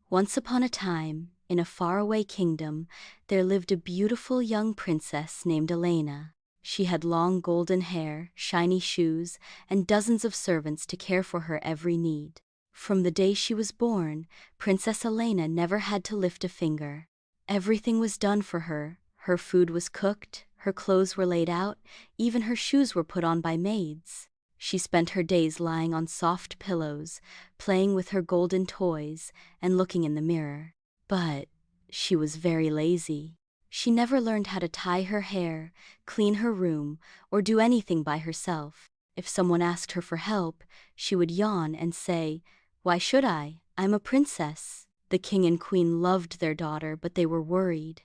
Once upon a time, in a faraway kingdom, there lived a beautiful young princess named Elena. She had long golden hair, shiny shoes, and dozens of servants to care for her every need. From the day she was born, Princess Elena never had to lift a finger. Everything was done for her. Her food was cooked, her clothes were laid out, even her shoes were put on by maids. She spent her days lying on soft pillows, playing with her golden toys, and looking in the mirror. But she was very lazy. She never learned how to tie her hair, clean her room, or do anything by herself. If someone asked her for help, she would yawn and say, "Why should I? I'm a princess." The king and queen loved their daughter, but they were worried.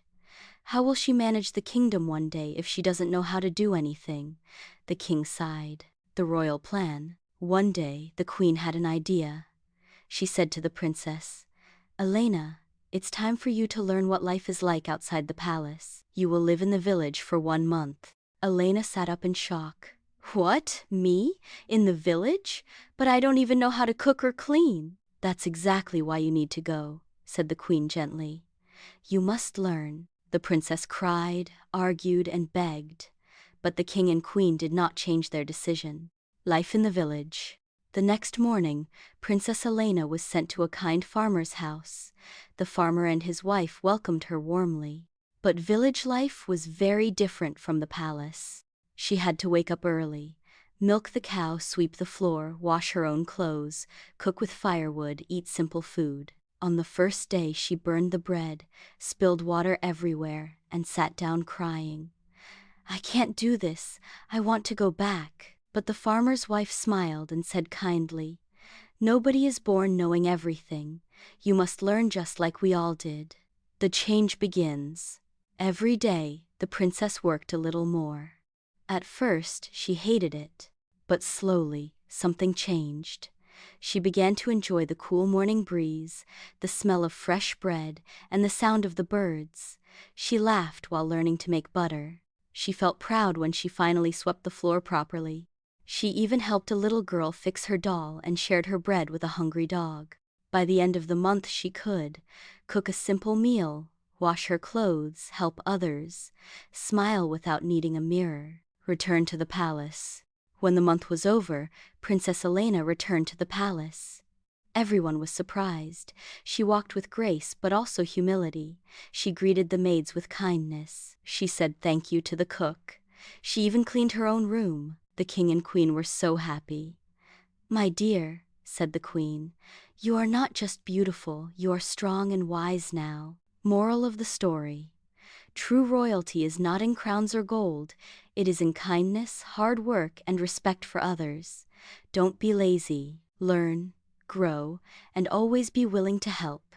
How will she manage the kingdom one day if she doesn't know how to do anything? The king sighed. The royal plan. One day, the queen had an idea. She said to the princess, "Elena, it's time for you to learn what life is like outside the palace. You will live in the village for 1 month." Elena sat up in shock. "What? Me? In the village? But I don't even know how to cook or clean." "That's exactly why you need to go," said the queen gently. "You must learn." The princess cried, argued, and begged. But the king and queen did not change their decision. Life in the village. The next morning, Princess Elena was sent to a kind farmer's house. The farmer and his wife welcomed her warmly. But village life was very different from the palace. She had to wake up early, milk the cow, sweep the floor, wash her own clothes, cook with firewood, eat simple food. On the first day, she burned the bread, spilled water everywhere, and sat down crying. "I can't do this. I want to go back." But the farmer's wife smiled and said kindly, "Nobody is born knowing everything. You must learn just like we all did." The change begins. Every day, the princess worked a little more. At first, she hated it. But slowly, something changed. She began to enjoy the cool morning breeze, the smell of fresh bread, and the sound of the birds. She laughed while learning to make butter. She felt proud when she finally swept the floor properly. She even helped a little girl fix her doll and shared her bread with a hungry dog. By the end of the month she could cook a simple meal, wash her clothes, help others, smile without needing a mirror, return to the palace. When the month was over, Princess Elena returned to the palace. Everyone was surprised. She walked with grace but also humility. She greeted the maids with kindness. She said thank you to the cook. She even cleaned her own room. The king and queen were so happy. "My dear," said the queen, "you are not just beautiful, you are strong and wise now." Moral of the story: true royalty is not in crowns or gold. It is in kindness, hard work, and respect for others. Don't be lazy. Learn, grow, and always be willing to help.